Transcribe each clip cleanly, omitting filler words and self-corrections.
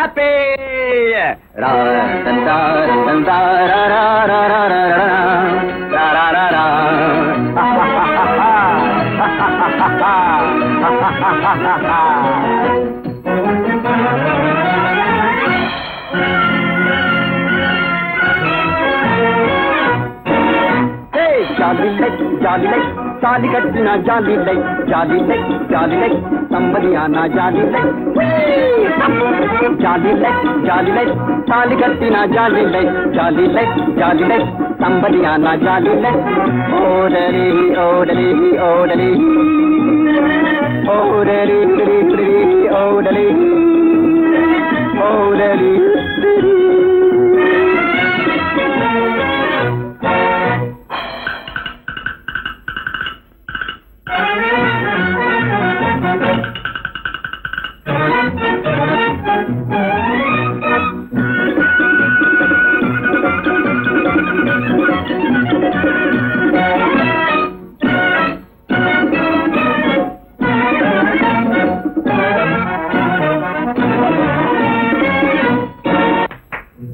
Happy ஜாலிலை தாலி கட்டினா ஜாலிலை ஜாலிலை ஜாலிலை சம்பதியானா ஜாலிலை ஜாலிலை ஜாலிலை தாலி கட்டினா ஜாலிலை ஜாலிலை ஜாலிலை சம்பதியானா ஜாலிலை ஓடலி ஓடலி ஓடலி ஓடலி ஓடலி ஓடலி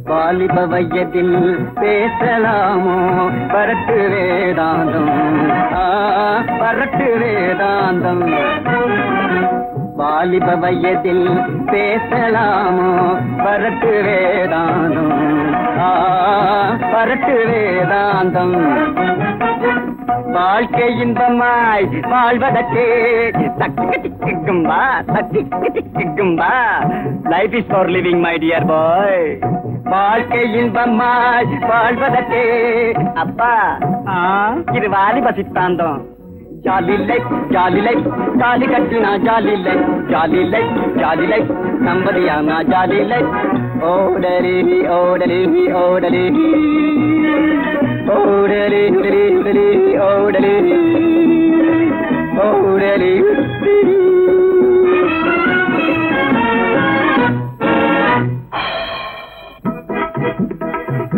வாலிப வயதில் பேசலாமோ பரட்டு வேதாந்தம் பரட்டு வேதாந்தம் வாலிப வயதில் பேசலாமோ பரட்டு வேதாந்தம் பரட்டு வேதாந்தம் வாழ்க்கை இன்பமாய் வாழ்வதற்கே தக்கு திக்கும்பா தக்கு திக்கும்பா life is for living my dear boy வாழ்க்கை இன்பமாய் வாழ்வதற்கே அப்பா இது வாலிப சித்தாந்தம் ஜாலிலை ஜாலிலை தாலி கட்டினா ஜாலிலை ஜாலிலை ஜாலிலை சம்பதியானா ஜாலிலை ஓடலி ஓடலி ஓடலி ஓடலி ஓடலி ஓடலி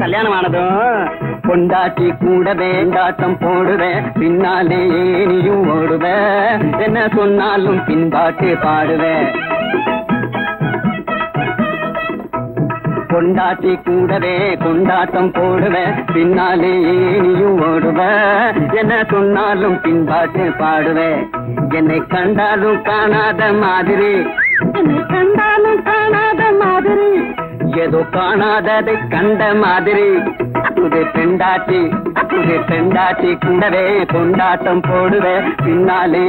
கல்யாணம் ஆனதும் பொண்டாட்டி கூட வேண்டாட்டம் போடுவேன் பின்னாலே நீயும் ஓடுவேன் என்ன சொன்னாலும் பின்பாட்டு பாடுவேன் பொண்டாட்டி கூடவே கொண்டாட்டம் போடுவேன் பின்னாலே நீயும் ஓடுவேன் என்ன சொன்னாலும் பின்பாட்டு பாடுவேன் என்னை கண்டாலும் காணாத மாதிரி என்னை கண்டாலும் காணாத மாதிரி ஏதோ காணாததை கண்ட மாதிரி புது பெண்டாட்டி கூடவே கொண்டாட்டம் போடுவேன் பின்னாலே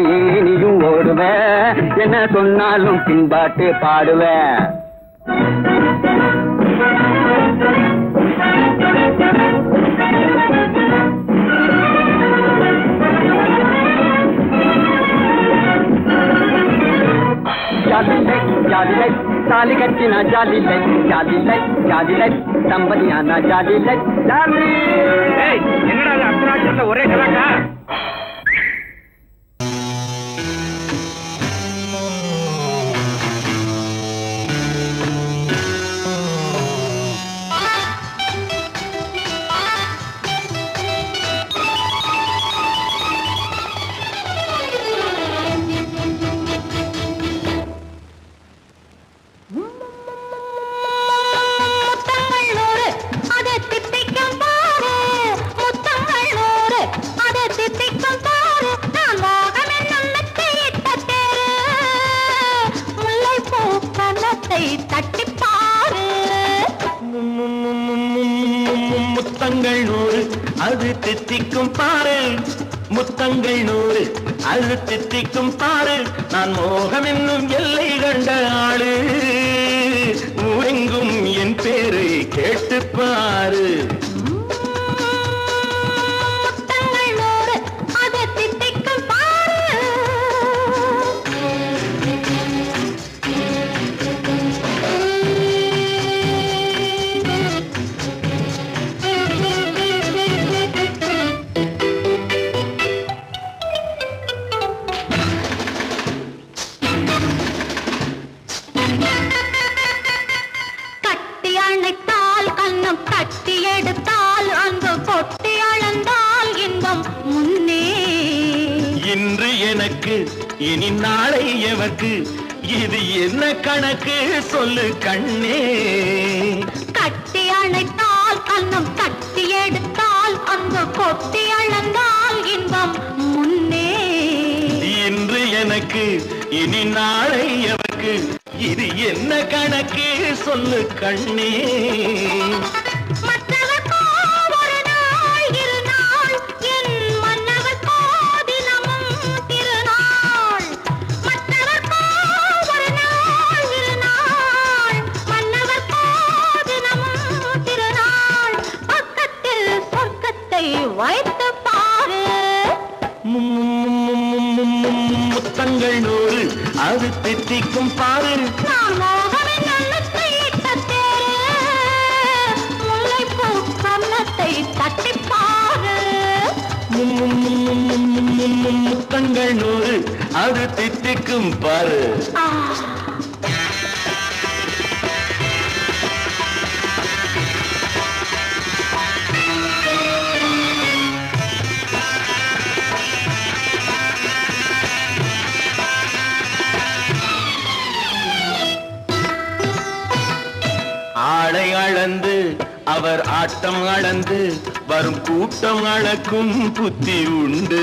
நீயும் ஓடுவேன் என்ன சொன்னாலும் பின்பாட்டு பாடுவேன் ஜாலிலை ஜாலிலை தாலி கட்டினா ஜாலிலை ஜாலிலை ஜாலிலை சம்பதியானா ஜாலிலை ஜாலி என்னடா அர்த்தநாட்சத்துல ஒரே கலாக்கா முத்தங்கள் 100 அது தித்திக்கும் பாரு முத்தங்கள் 100 அது தித்திக்கும் பாரு நான் மோகம் என்னும் எல்லை கண்ட ஆளு ஊரெங்கும் என் பேரை கேட்டு பாரு இன்று எனக்கு இனி நாளை எவர்க்கு இது என்ன கணக்கு சொல்லு கண்ணே. கட்டி அணைத்தால் கண்ணம் கட்டி எடுத்தால் அந்த கொட்டி அளந்தால் இன்பம் முன்னே. இன்று எனக்கு இனி நாளை எவருக்கு இது என்ன கணக்கு சொல்லு கண்ணே. மற்றவர்க்கோ ஒரு நாள் இரு நாள் என் மன்னவர்க்கோ தினமும் திருநாள். மற்றவர்க்கோ ஒரு நாள் இரு நாள் மன்னவர்க்கோ தினமும் திருநாள். பக்கத்தில் சொர்க்கத்தை வைத்து பாரு. முத்தங்கள் நூறு அது தித்திக்கும் பாரு. நான் மோகனின் நல்லத்தை இட்ட தேரு. முல்லைப்பூ கன்னத்தை தட்டிப் பாரு. முத்தங்கள் நூறு அது தித்திக்கும் பாரு. ஆ, ஆடை அளந்து அவர் ஆட்டம் அளந்து வரும் கூட்டம் அளக்கும் புத்தி உண்டு.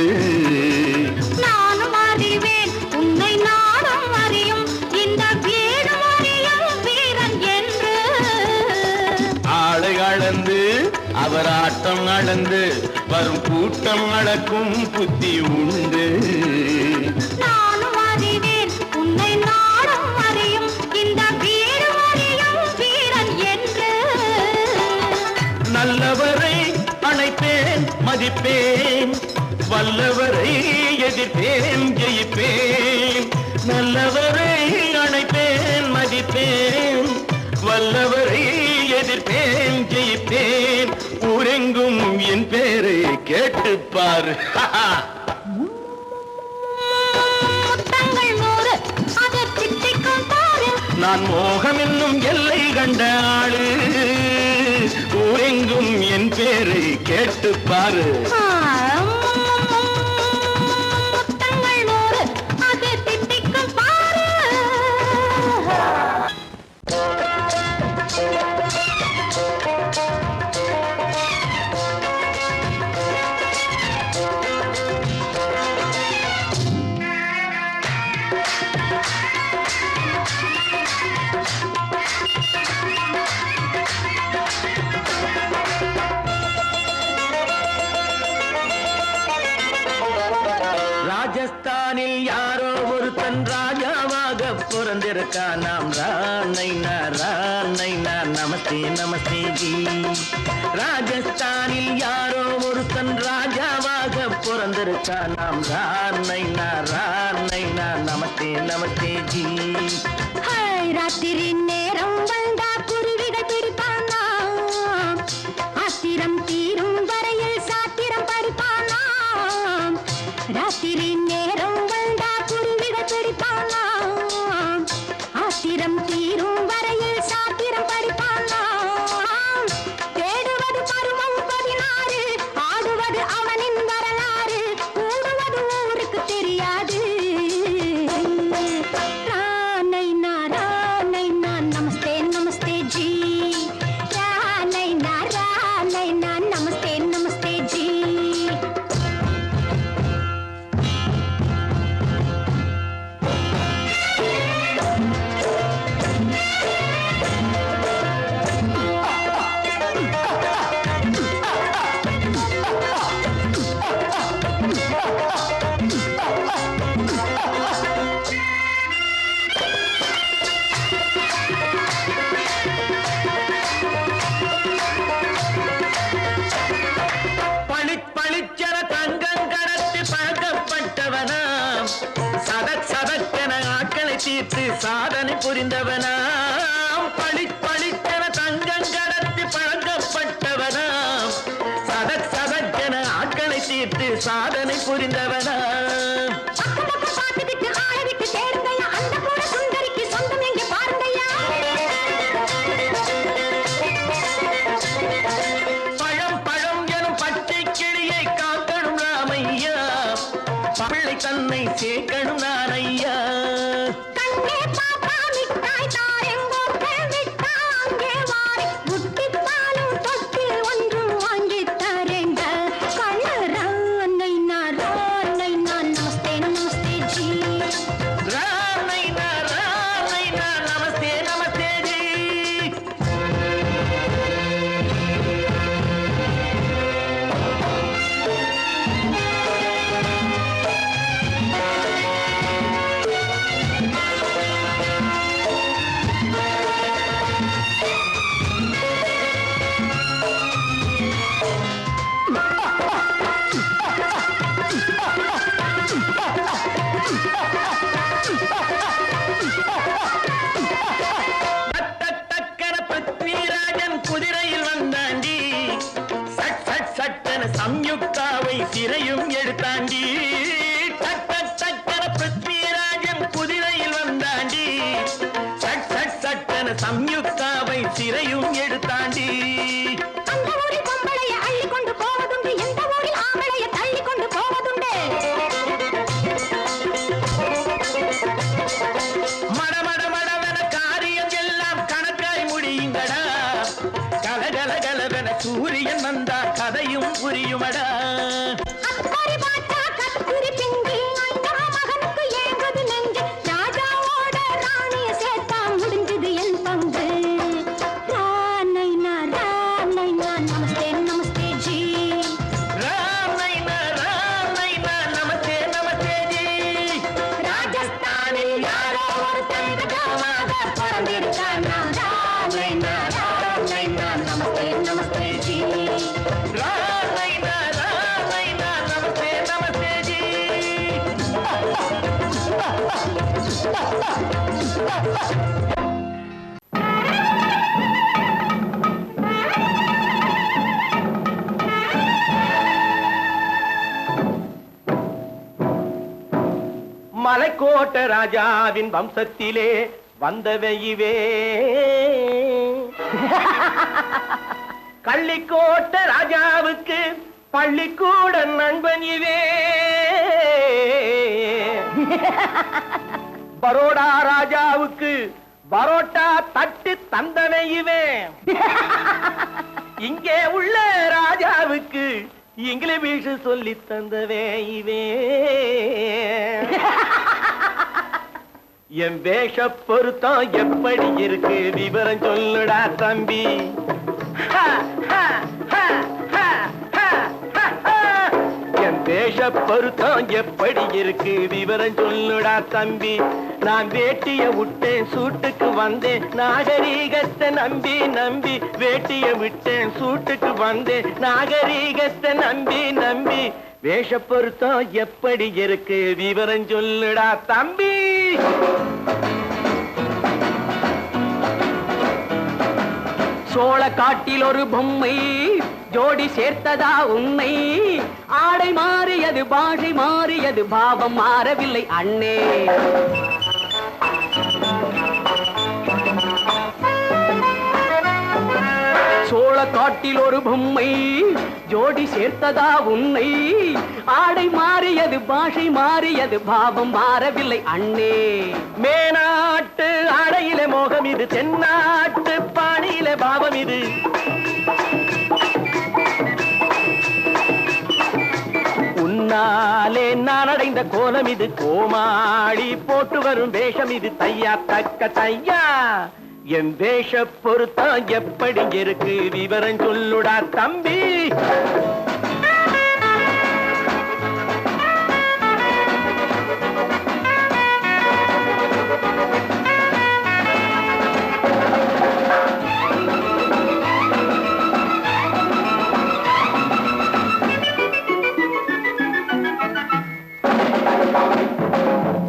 நானும் அறிவேன் உன்னை நானும் அறியும் இந்த வீடும் அறியும் வீரன் என்று. ஆடை அளந்து அவர் ஆட்டம் அளந்து வரும் கூட்டம் அளக்கும் புத்தி உண்டு. நானும் அறிவேன் உன்னை நானும் அறியும் இந்த வீடும் அறியும் வீரன் என்று. நல்லவரை அணைப்பேன் மதிப்பேன் வல்லவரை எதிர்ப்பேன் ஜெயிப்பேன். நல்லவரை அணைப்பேன் மதிப்பேன் வல்லவரை எதிர்ப்பேன் ஜெயிப்பேன். ஊரெங்கும் என் பேரை கேட்டுப்பார். முத்தங்கள் நூறு அது தித்திக்கும் பாரு. நான் மோகம் என்னும் எல்லை கண்ட ஆளு. ஊரெங்கும் என் பேரை கேட்டுப்பாரு. முத்தங்கள் நூறு அது தித்திக்கும் பாரு. ராஜஸ்தானில் யாரோ ஒருத்தன் ராஜாவாக பிறந்திருக்கான். நாம் ராணைனா நமஸ்தே நமஸ்தே ஜி. ராஜஸ்தானில் யாரோ ஒருத்தன் ராஜாவாக பிறந்திருக்கான். நாம் ராணைனா நமஸ்தே நமஸ்தே ஜி. ஹாய், ராத்திரி நேரம் வந்தா குருவிகள் பிடிப்பானா. ஆத்திரம் தீரும் வரையில் சாத்திரம் படிப்பானா. ராத்திரி நேரம் வந்தா குருவிகள் பிடிப்பானா. ஆத்திரம் தீரும் வரையில் சாத்திரம் படிப்பானா. தேடுவது பருவம் 16 ஆடுவது அவனின் வரலாறு. கூடுவது ஊருக்கு தெரியாது. ராணைனா நமஸ்தே நமஸ்தே ஜி. ராணைனா நமஸ்தே நமஸ்தே ஜி. பளிச்சென தங்கம் கடத்தி பழக்கப்பட்டவனாம். சதக்கென ஆட்களை தீர்த்து சாதனை புரிந்தவனாம். பளிச்சென தங்கம் கடத்தி பழக்கப்பட்டவனாம். சதக்கென ஆட்களை தீர்த்து சாதனை புரிந்தவனாம். பழம் எனும் பச்சை கிளியை காக்கணும் ராமையா. பிள்ளை தன்னை சேர்க்கணும் நான் ஐயா. கண்ணே மலைக்கோட்ட ராஜாவின் வம்சத்திலே வந்தவையுவே கள்ளிக்கோட்ட ராஜாவுக்கு பள்ளிக்கூட நண்பன் இவே பரோடா ராஜாவுக்கு பரோட்டா தட்டு தந்தனையுவே இங்கே உள்ள ராஜாவுக்கு இங்கிலீஷ் சொல்லி தந்தவே இவே என் வேஷ பொருத்தம் எப்படி இருக்கு விவரம் சொல்லுடா தம்பி என் வேஷ பொருத்தம் எப்படி இருக்கு விவரம் சொல்லுடா தம்பி நான் வேட்டிய விட்டேன் சூட்டுக்கு வந்தேன் நாகரீகத்தை நம்பி நம்பி வேட்டிய விட்டேன் சூட்டுக்கு வந்தேன் நாகரீகத்தை நம்பி நம்பி வேஷ பொருத்தம் எப்படி இருக்கு விவரம் சொல்லுடா தம்பி சோழ காட்டில் ஒரு பொம்மை ஜோடி சேர்த்ததா உன்னை ஆடை மாறியது பாஷை மாறியது பாவம் மாறவில்லை அண்ணே சோழ காட்டில் ஒரு பொம்மை ஜோடி சேர்த்ததா உன்னை ஆடை மாறியது பாஷை மாறியது பாவம் மாறவில்லை அண்ணே மேனாட்டு ஆடையில மோகம் இது தென்னாட்டு பாணியில பாவம் இது உன்னாலே நான் அடைந்த கோலம் இது கோமாளி போட்டு வரும் வேஷம் இது தையா தக்க தையா என் வேஷ பொருத்தம் எப்படி இருக்கு விவரம் சொல்லுடா தம்பி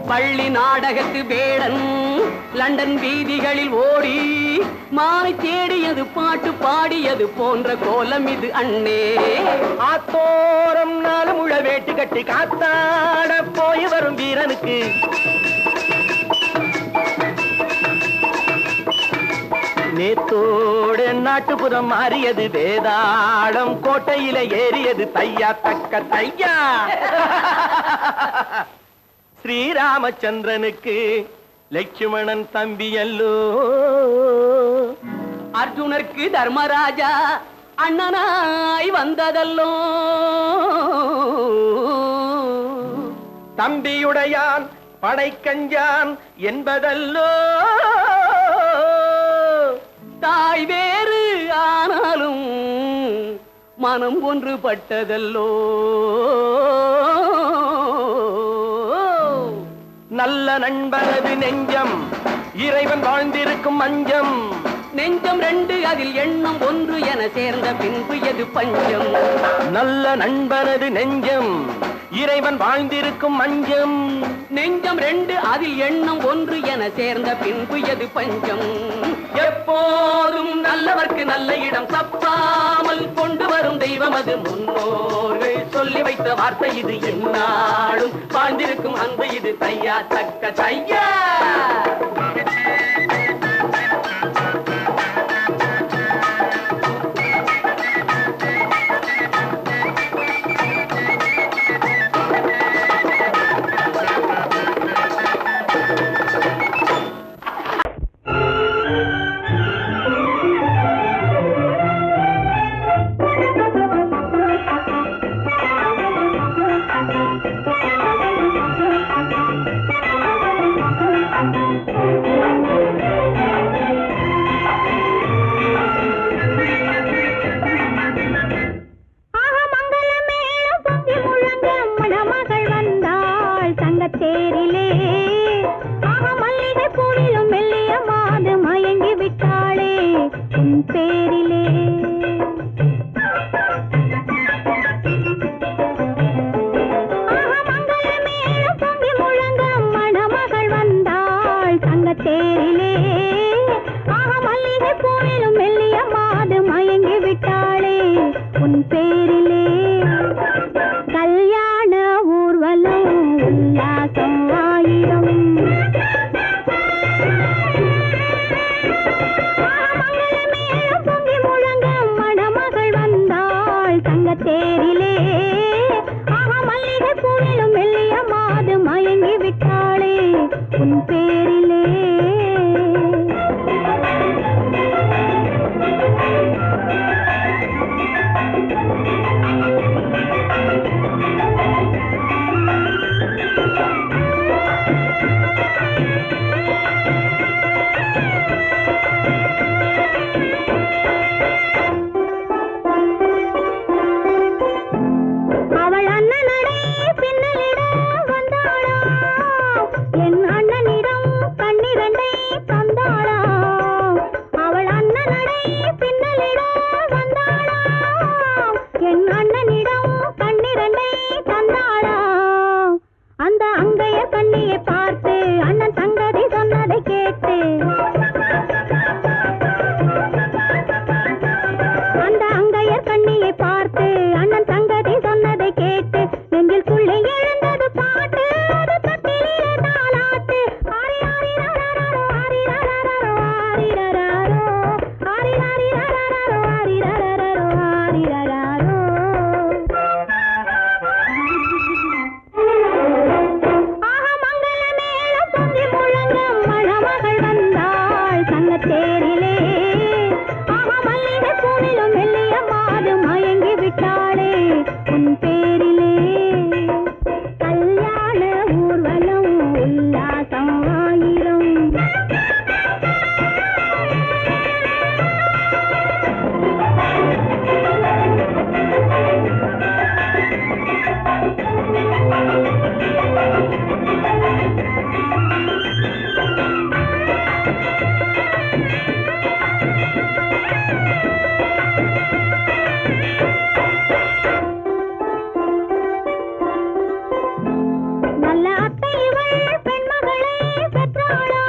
பள்ளி நாடகத்து வேடன் லண்டன் வீதிகளில் ஓடி மாலை தேடியது பாட்டு பாடியது போன்ற கோலம் இது அண்ணே ஆத்தோரம் நாலு முழ வேட்டு கட்டி காத்தாட போய் வரும் வீரனுக்கு நேத்தோடு நாட்டுப்புறம் மாறியது வேதாளம் கோட்டையில ஏறியது தையா தக்க தையா ஸ்ரீராமச்சந்திரனுக்கு லட்சுமணன் தம்பி அல்லோ அர்ஜுனருக்கு தர்மராஜா அண்ணனாய் வந்ததல்லோ தம்பியுடையான் படைக்கஞ்சான் என்பதல்லோ தாய் வேறு ஆனாலும் மனம் ஒன்றுபட்டதல்லோ நல்ல நண்பனது நெஞ்சம் இறைவன் வாழ்ந்திருக்கும் மஞ்சம் நெஞ்சம் ரெண்டு அதில் எண்ணம் ஒன்று என சேர்ந்த பின்பு எது பஞ்சம் நல்ல நண்பனது நெஞ்சம் இறைவன் வாழ்ந்திருக்கும் மஞ்சம் நெஞ்சம் ரெண்டு அதில் எண்ணம் ஒன்று என சேர்ந்த பின்பு எது பஞ்சம் எப்போதும் நல்லவர்க்கு நல்ல இடம் தப்பாமல் கொண்டு வரும் தெய்வம் அது முன்னோர்கள் சொல்லி வைத்த வார்த்தை இது எந்நாளும் வாழ்ந்திருக்கும் அன்பு இது தையா தக்க தையா உல்லாசம் ஆயிரம். மங்களமேளம் பொங்கி முழங்க மணமகள் வந்தாள் தங்கத்தேரிலே. மல்லிகை பூவிலும் மெல்லிய மாது மயங்கி விட்டாளே உன் பேரிலே. அவள் அண்ணனடை பின்னலிட வந்தாளா, என் அண்ணனிடம் கண்ணிரண்டை தந்தாளா. அவள் அண்ணனடை பின்னலிட வந்தாளா, என் அண்ணனிடம் கண்ணிரண்டை தந்தாளா. அந்த அங்கைய கண்ணியை பார்த்து அண்ணன் சங்கதி சொன்னதை கேட்டு, அந்த அங்கையர் கண்ணியை பார்த்து அண்ணன் சங்கதி சொன்னதை கேட்டு, நெஞ்சில் துள்ளி எழுந்தது பாட்டு, அது தட்டிலே தாலாட்டு. ஆரி ஆரி ரரரரோ, ஆரி ரரரரோ, ஆரி ரரரோ, ஆரி ஆரி ரரரரோ, ஆரி ரரரரோ, ஆரி ரரரோ. மங்களமேளம் பொங்கி முழங்க மணமகள் வந்தாள் தங்கத்தேரிலே. மல்லிகை பூவிலும் மெல்லிய மாது மயங்கி விட்டாளே உன் பேரிலே. கல்யாண ஊர்வலம் உல்லாசம் ஆயிரம். நல்ல அத்தை இவள் பெண்மகளை பெற்றாளா,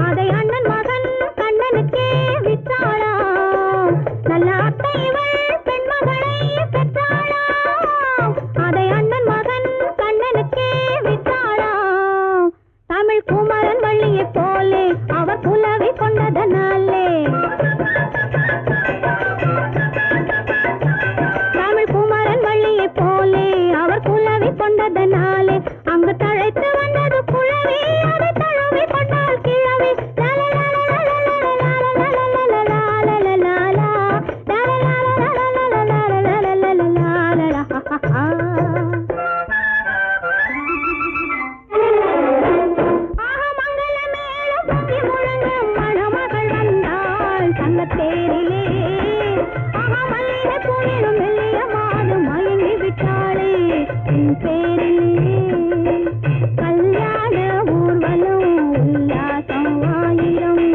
அதை அண்ணன் மகன் கண்ணனுக்கே விற்றாளா. நல்ல அத்தை இவள் பெண்மகளை பெற்றாளா, அதை அண்ணன் மகன் கண்ணனுக்கே விற்றாளா. தமிழ் குமரன் வள்ளியைப் போலே அவர் புலவி கொண்டதனாலே, தமிழ் குமரன் வள்ளியைப் போலே அவர் குலவி கொண்டதனாலே, அங்கு தழைத்து வந்தது குழவி, அதை தழுவி கொண்டால் கிழவி. மங்களமேளம் பொங்கி முழங்க மணமகள் வந்தாள் தங்கத்தேரிலே. மல்லிகை பூவிலும் மெல்லிய மாது மயங்கி விட்டாளே உன் பேரிலே. கல்யாண ஊர்வலம் உல்லாசம் ஆயிரம்.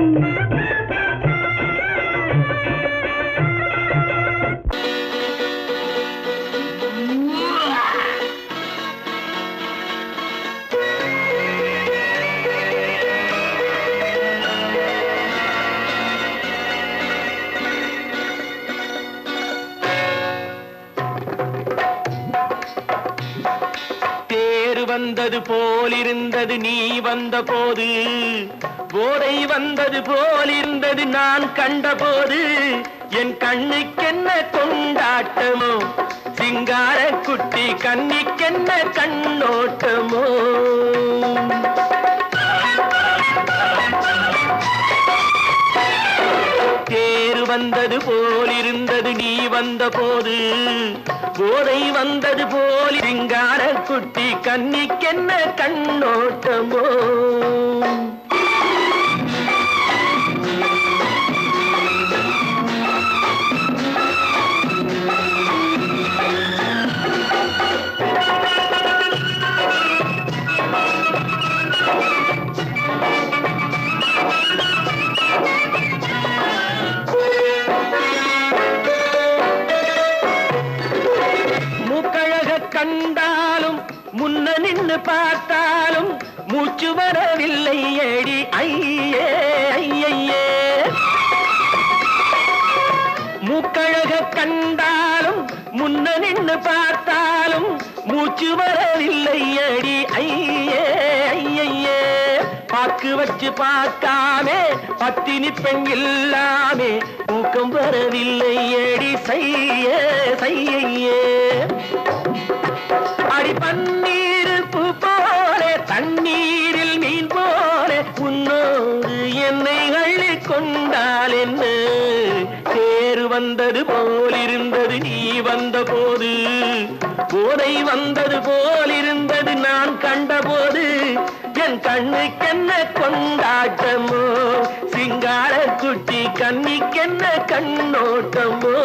தேர் வந்தது போலிருந்தது நீ வந்த போது, போதை வந்தது போலிருந்தது நான் கண்டபோது. என் கண்ணுக்கென்ன கொண்டாட்டமோ, சிங்கார குட்டி கண்ணிக்கென்ன கண்ணோட்டமோ. தேர் வந்தது போலிருந்தது நீ வந்த போது, போதை வந்தது போல் சிங்கார குட்டி கண்ணிக்கென்ன கண்ணோட்டமோ. கண்டாலும் முன்ன நின்னு பார்த்தாலும் மூச்சு வரவில்லை ஏடி ஐயே ஐயே. மூக்கழக கண்டாலும் முன்ன நின்னு பார்த்தாலும் மூச்சு வரவில்லை ஏடி பாக்கு வச்சு பார்க்காமே பத்தினி பெண் இல்லாமே தூக்கம் வரவில்லை அடி செய்ய செய்யே அடி பன்னீர் பூ போல தண்ணீரில் மீன் போல உன்னோடு என்னை அள்ளி கொண்டால் என்ன தேர் வந்தது போலிருந்தது நீ வந்த போது போதை வந்தது போலிருந்தது நான் கண்டபோது என் கண்ணுக்கென்ன கொண்டாட்டமோ சிங்கார குட்டி கண்ணிக்கென்ன கண்ணோட்டமோ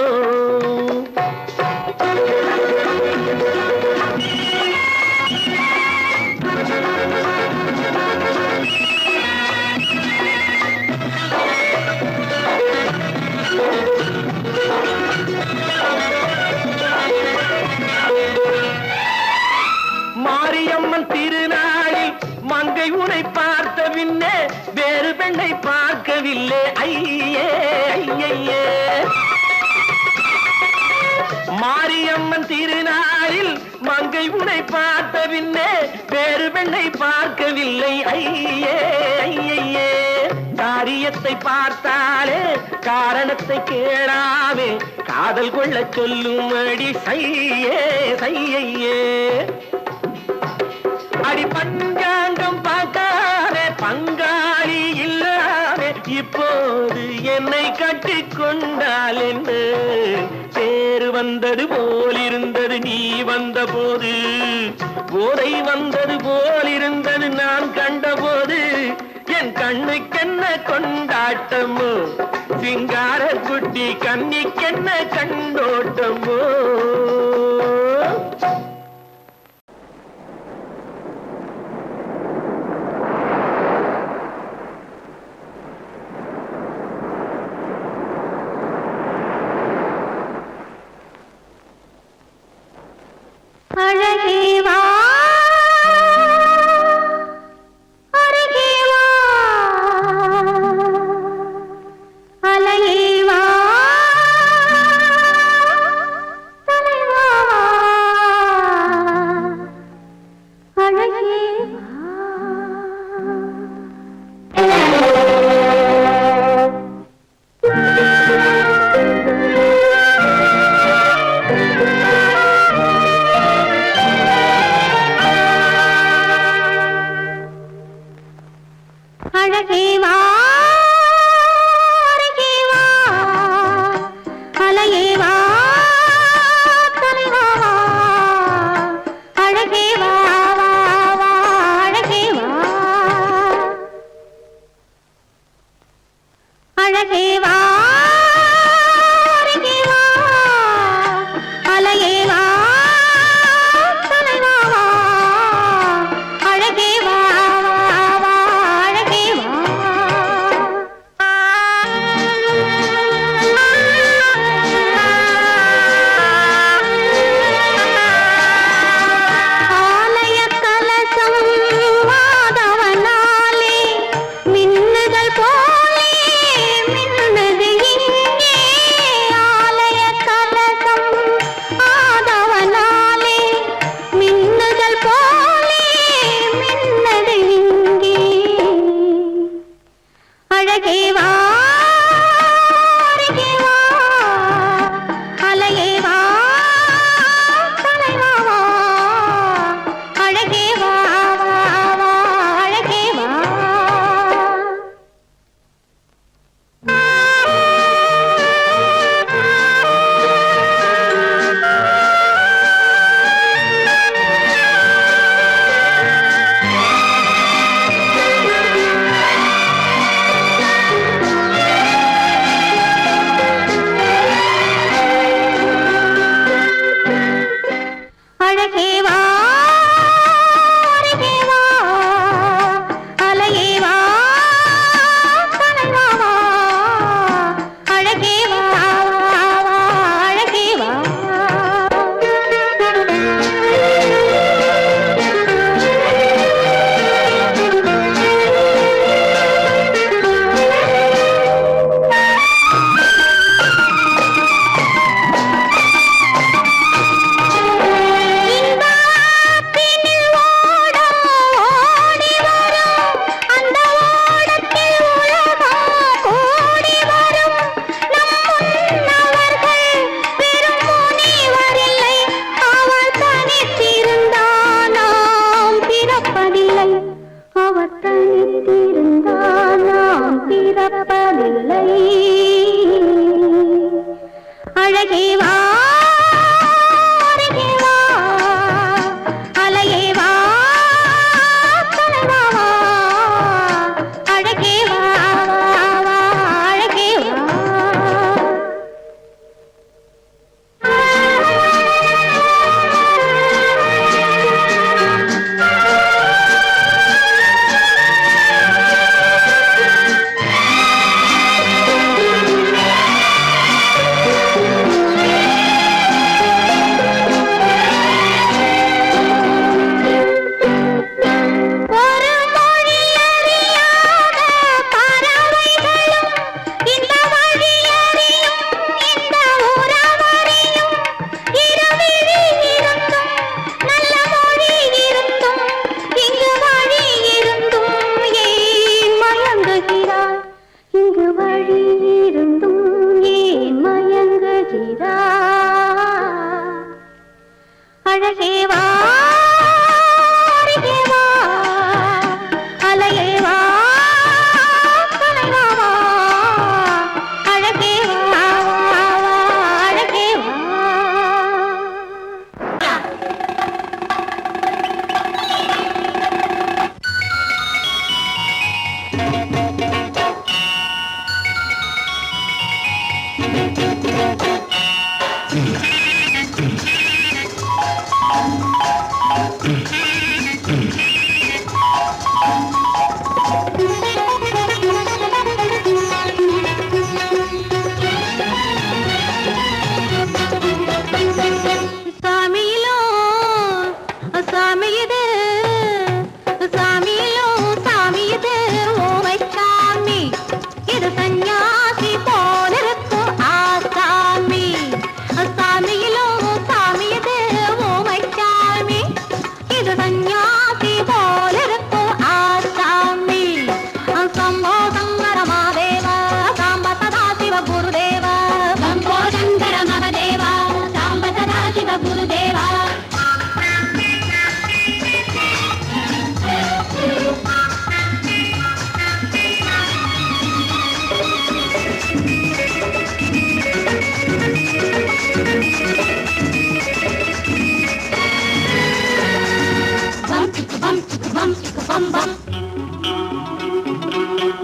மாரியம்மன் திருநாளில் மங்கை உனை பார்த்த பின்னே வேறு பெண்ணை பார்க்கவில்லை ஐயே ஐயே மாரியம்மன் திருநாளில் மங்கை உனை பார்த்த பின்னே வேறு பெண்ணை பார்க்கவில்லை ஐயே ஐயே காரியத்தை பார்த்தாலே காரணத்தை கேளாமே காதல் கொள்ள சொல்லும்படி செய்யே செய்யே அடி பஞ்சாங்கம் பார்க்காதே பங்காளி இல்லாதே இப்போது என்னை கட்டி கொண்டால் என்ன தேர் வந்தது போலிருந்தது நீ வந்த போது போதை வந்தது போலிருந்தது நான் கண்டபோது என் கண்ணுக்கென்ன கொண்டாட்டமோ சிங்கார குட்டி கண்ணிக்கென்ன கண்டோட்டமோ அழகேவா அருகேவா அலையேவா தலையேவா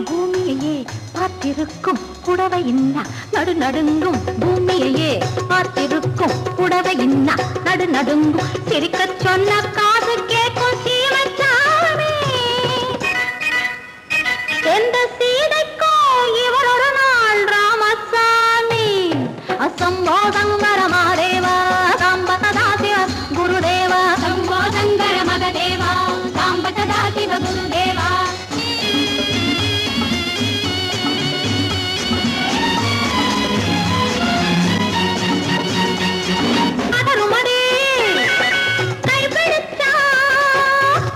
பூமியையே பார்த்திருக்கும் புடவை இன்னா நடு நடுங்கும் பூமியையே பார்த்திருக்கும் புடவை இன்னா நடு நடுங்கும் சிரிக்க சொன்ன காது கேட்கும் சீமச்சாமி எந்த சீதைக்கோ இவளொரு நாள் ராமசாமி அசம்போதங்கர மாதேவா சாம்பதாசிவ குருதேவா சம்போதங்கர மகதேவா சாம்பதாசிவ குருதேவா பதறுமடி கைபிடிச்சா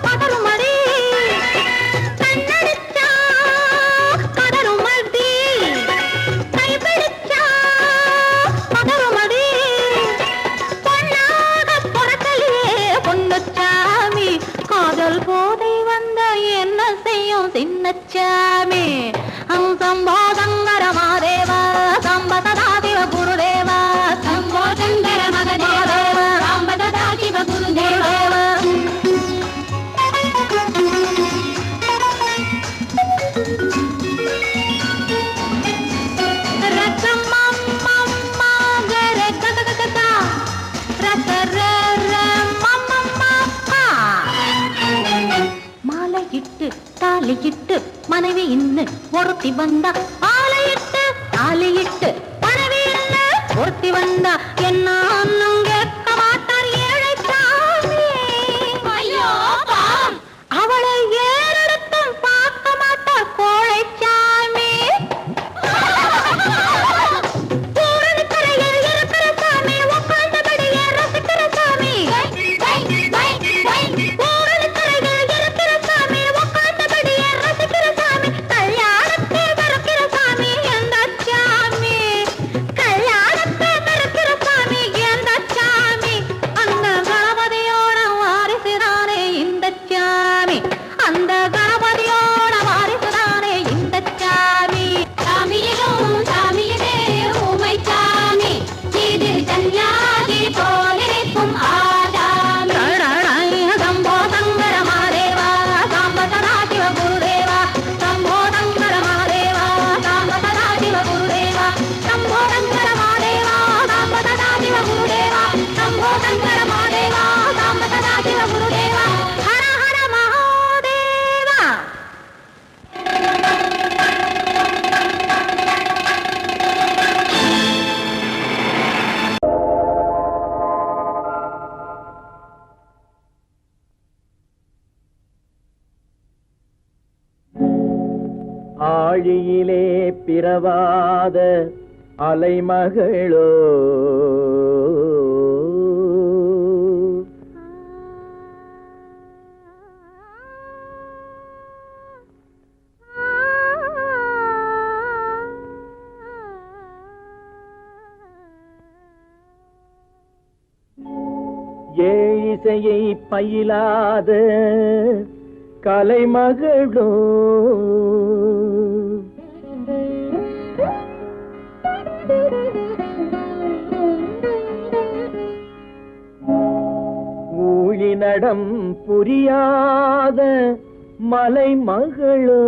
பதறுமடி கண்ணடிச்சா பதறுமடி கைபிடிச்சா பதறுமடி பொன்னாக பொறக்கலையே பொன்னுச்சாமி காதல் போதை வந்த என்ன செய்யும் சின்னச்சாமி சம்போதங்கர மாதேவா சம்பததாதிவ குருதேவா சம்போதங்கர மகதேவா சம்பததாதிவ குருதேவா மாலையிட்டு தாலியிட்டு மனைவி இன்னு ஒருத்தி வந்தா ஆலையிட்டு தாலியிட்டு மனைவி இன்னு ஒருத்தி வந்தா என்ன அன்னம் கேட்க மாட்டார் ஏழை சாமி ஐயோ அவளை ஏறெடுத்தும் பார்க்க மாட்டார் கோழை சாமி ஊரணிக்கரையில் இருக்கிற சாமி உட்கார்ந்தபடியே ரசிக்கிற சாமி ஊரணிக்கரையில் இருக்கிற சாமி உட்கார்ந்தபடியே ரசிக்கிற சாமி கல்யாணத்தை மறக்கிற சாமி எந்த சாமி கல்யாணத்தை மறக்கிற சாமி எந்த சாமி அந்த கணபதியோட வாரிசுதானே இந்த சாமி அந்த கணபதியோட வாரிசுதானே இந்த சாமி சாமியிலும் சாமியதே ஊமை சாமி இது சன்னியாசி போலிருக்கும் ஆதாமி சம்போதங்கர மாதேவா சாம்பததாசிவ குருதேவா சம்போதங்கர மாதேவா சாம்பததாசிவ குருதேவா சம்போதங்கர மாதேவா சாம்பததாசிவ குருதேவா சம்போதங்கர மாதேவா சாம்பததாசிவ குருதேவா ஹர ஹர மகாதேவா ஆழியிலே பிறவாத அலைமகளோ ஏழிசையை பயிலாத கலைமகளோ ஊழிநடம் புரியாத மலைமகளோ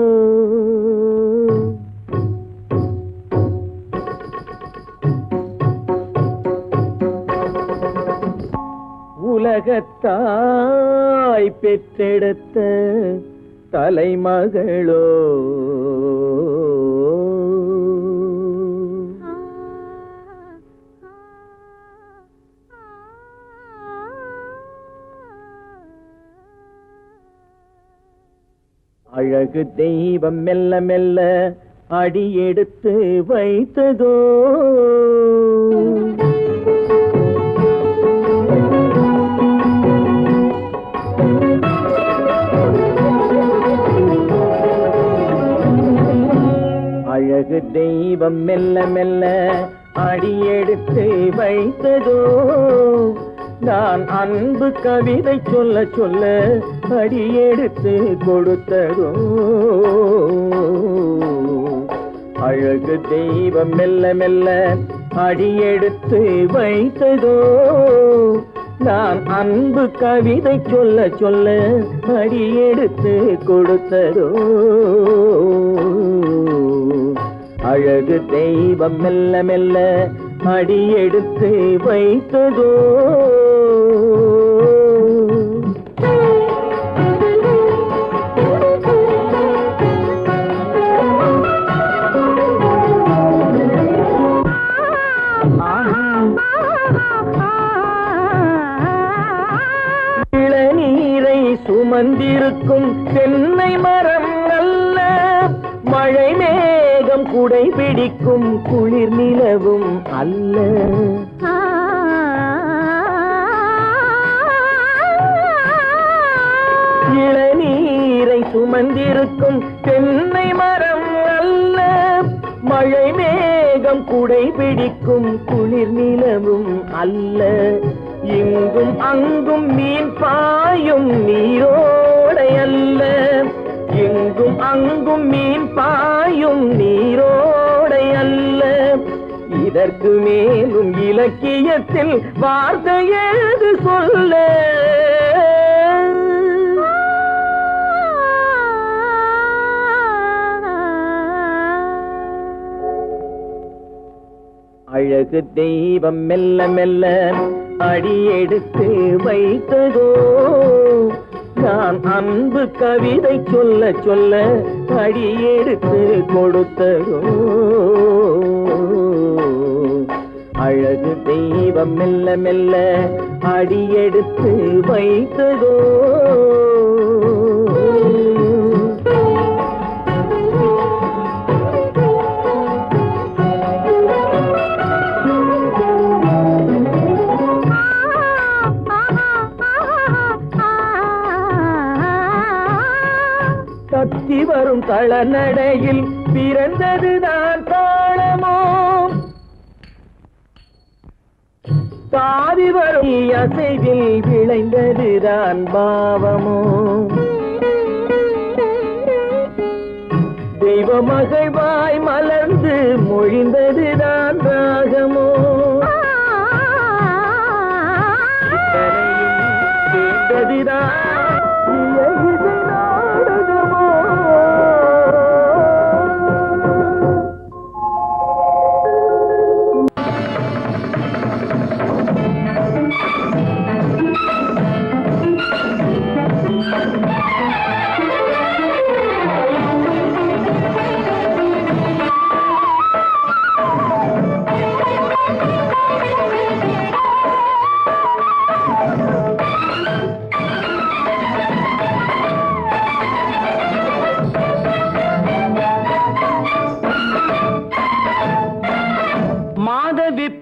உலகத்தாய் பெற்றெடுத்த தலைமகளோ அழகு தெய்வம் மெல்ல மெல்ல அடியெடுத்து வைத்ததோ அழகு தெய்வம் மெல்ல மெல்ல அடியெடுத்து வைத்ததோ நான் அன்பு கவிதை சொல்ல சொல்ல அடியெடுத்து கொடுத்ததோ அழகு தெய்வம் மெல்ல மெல்ல அடியெடுத்து வைத்ததோ நான் அன்பு கவிதை சொல்ல சொல்ல அடி எடுத்து கொடுத்ததோ அழகு தெய்வம் மெல்ல மெல்ல அடி எடுத்து வைத்ததோ சுமந்திருக்கும் தென்னை மரம் அல்ல மழை மேகம் குடை பிடிக்கும் குளிர் நிலவும் அல்ல இளநீரை சுமந்திருக்கும் தென்னை மரம் அல்ல மழை மேகம் குடை பிடிக்கும் குளிர் நிலவும் அல்ல இங்கும் அங்கும் மீன் பாயும் நீரோடை அல்ல இங்கும் அங்கும் மீன் பாயும் நீரோடை அல்ல இதற்கு மேலும் இலக்கியத்தில் வார்த்தை ஏது சொல்ல அழகு தெய்வம் மெல்ல மெல்ல அடி எடுத்து வைத்ததோ நான் அன்பு கவிதை சொல்ல சொல்ல அடி எடுத்து கொடுத்ததோ அழகு தெய்வம் மெல்ல மெல்ல அடி எடுத்து வைத்ததோ தத்தி வரும் தளநடையில் பிறந்ததுதான் தாளமோ தாவி வரும் அசைவில் விளைந்ததுதான் பாவமோ தெய்வ மகிழ்வாய் மலர்ந்து மொழிந்ததுதான் ராகமோ கேட்டதுதான்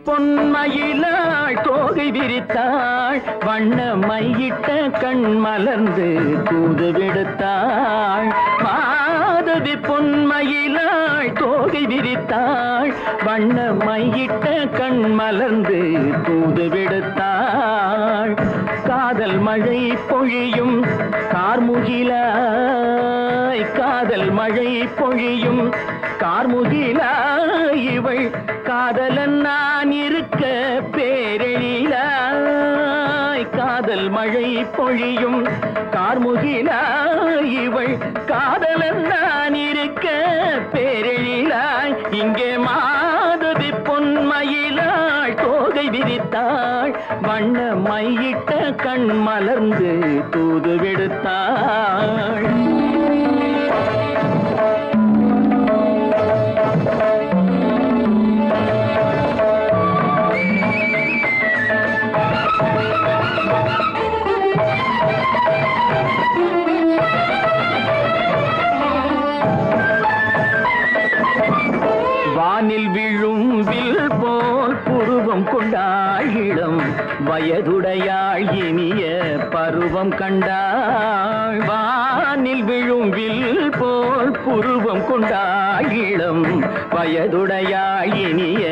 பொன்மயிலாள் தோகை விரித்தாள் வண்ண மையிட்ட கண் மலர்ந்து தூது விடுத்தாள் மாதவி பொன்மயிலாள் தோகை விரித்தாள் வண்ண மையிட்ட கண் மலர்ந்து தூது விடுத்தாள் காதல் மழை பொழியும் கார்முகிலாய் காதல் மழை பொழியும் கார்முகிலாய் இவள் காதலன் நான் இருக்க பேரெழிலாய் காதல் மழை பொழியும் கார்முகிலாய் இவள் காதலன் நான் இருக்க பேரெழிலாய் இங்கே மாதவி பொன்மயிலாள் தோகை விரித்தாள் வண்ண மையிட்ட கண் மலர்ந்து தூது விடுத்தாள் வானில் விழும் வில் போல் புருவம் கொண்டாள் இளம் வயதுடையாள் இனிய பருவம் கண்டாள் வானில் விழும் வில் போல் புருவம் கொண்டாள் இளம் வயதுடையாள் இனிய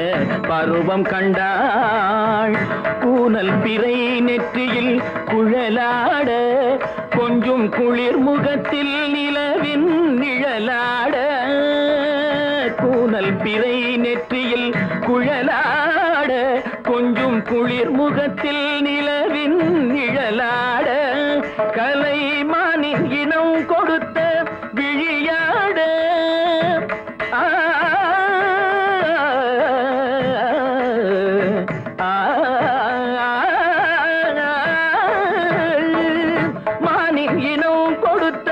பருவம் கண்டாள் கூனல் பிறை நெற்றியில் குழலாட கொஞ்சம் குளிர் முகத்தில் நிலவின் நிழலாட கூனல் பிறை நெற்றியில் குழலாட கொஞ்சம் குளிர் முகத்தில் நிலவி மானின் நிழலாட கலைமானின் இனம் கொடுத்த விழியாட மானின் இனம் கொடுத்த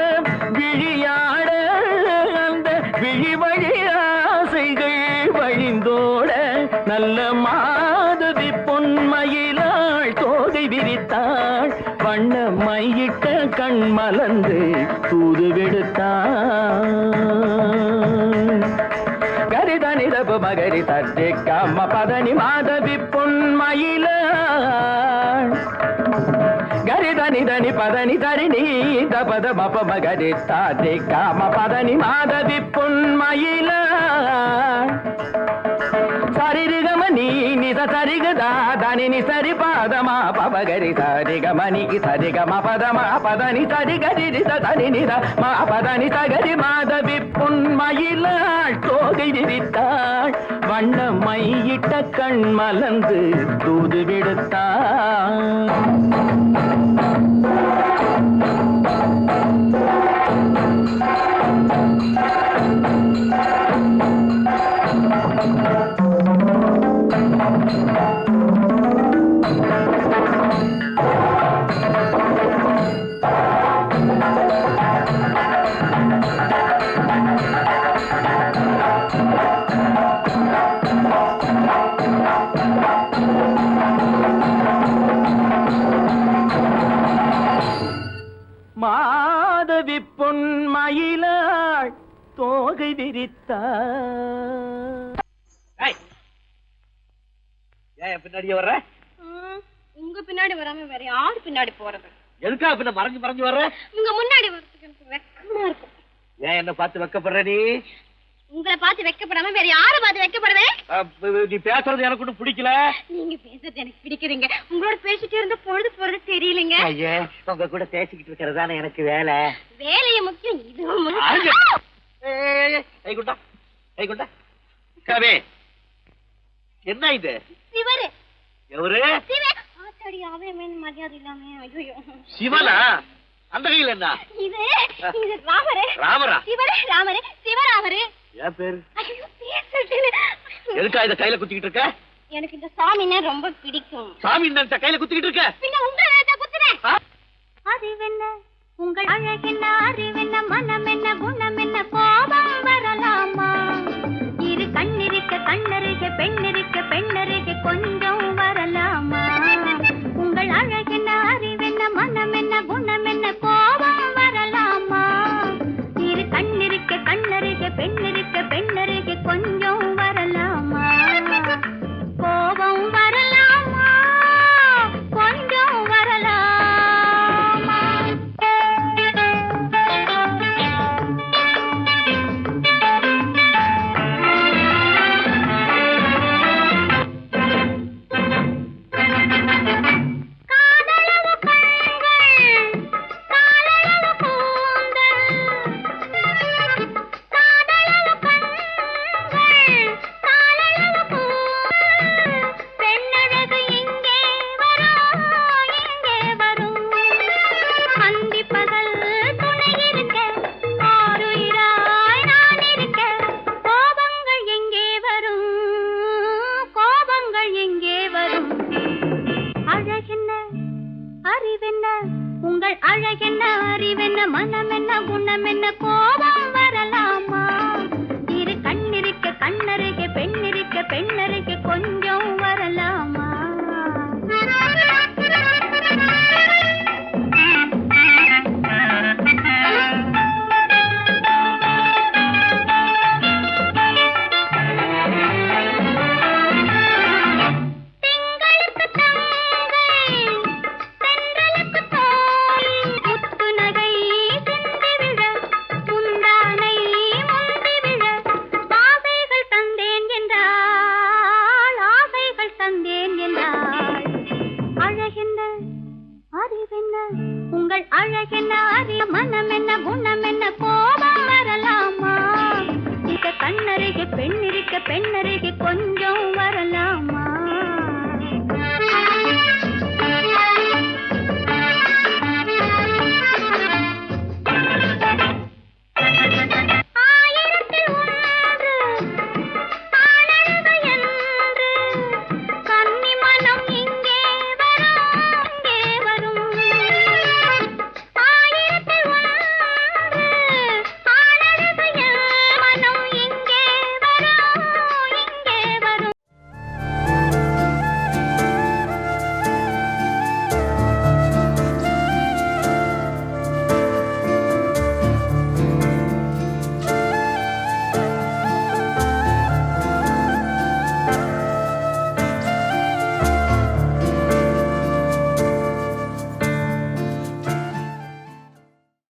விழியாட அந்த விழி வழி ஆசைகள் வழிந்தோட நல்ல மாதவி பொன்மயிலாள் தோகை விரித்தாள் வண்ண மையிட்ட கண் மலர்ந்து தூது விடுத்தாள் கரிதனி தப மகரி தர்ஜே காம பதனி மாதவி பொன்மயிலாள் கரிதனி தனி பதனி தரிணி தபத மப மகரி தர்ஜே காம பதனி மாதவி பொன்மயிலாள் சரிகமணி நித சரிகதா தனி நி சரி பாதமா பபகரி சரிகமணி சரிகம பதமா பதனி சரிகரி தனி நித மா பதனி சகரி மாதவி பொன்மயிலாள் தோகை விரித்தாள் வண்ண மையிட்ட கண் மலர்ந்து தூது விடுத்தாள் மாதவி பொன்மயிலாள் தோகை விரித்தாள் ஏன் பின்னாடியே வர்ற? உங்க பின்னாடி வராம வேற யாரு பின்னாடி போறது? எதுக்கா பின்ன மறைஞ்சு மறைஞ்சு வர்ற? உங்க முன்னாடி வரதுக்கு எனக்கு வெக்கமா இருக்கும். ஏன் என்ன பார்த்து வெக்கப்படுற நீ? உங்களை பார்த்து வெக்கப்படாம வேற யாரை பார்த்து வெக்கப்படுவேன்? நீ பேசுறது எனக்கு ஒன்றும் பிடிக்கல. நீங்க பேசுறது எனக்கு பிடிக்கிறீங்க. உங்களோட பேசிட்டே இருந்த பொழுது போறது தெரியலங்க. ஐயே, உங்க கூட பேசிக்கிட்டு இருக்கிறதானே எனக்கு வேலை. வேலைய முக்கியம், இதுவும் முக்கியம். கவே, என்ன இது? சிவரு. எவரு? சிவ. ஆத்தாடி, அவன் மேல மரியாதை இல்லாம. ஐயோ. சிவனா? அந்த கையில என்ன? இது ராமரு. ராமரா? சிவரு ராமரு, சிவராமரு. ஏன் பேரு? ஐயோ, பேசுறது. எதுக்கா இத கையில குத்திக்கிட்டு இருக்க? எனக்கு இந்த சாமின்னா ரொம்ப பிடிக்கும். சாமி இந்த கையில குத்திக்கிட்டு இருக்க? பின்ன உங்களை தான் குத்துறேன். அறிவென்ன உங்கள் அழகென்ன, அறிவென்ன மனம் என்ன, குணம் என்ன, கோபம் வரலாமா? இரு கண்ணிருக்க கண்ணருக, பெண்ணிருக்க பெண்ணருக, கொஞ்சம் வரலாமா? உங்கள் அழகென்ன, அறிவென்ன மனம் என்ன, குணம் என்ன, கோபம் வரலாமா? இரு கண்ணிருக்க கண்ணருக, பெண்ணிருக்க பெண்ணருக, கொஞ்சம் வரலாமா? கோபம் வரலாமா? கொஞ்சம் வரலாமா? அறிவென்ன, உங்கள் அழகென்ன, அறிவென்ன மனம்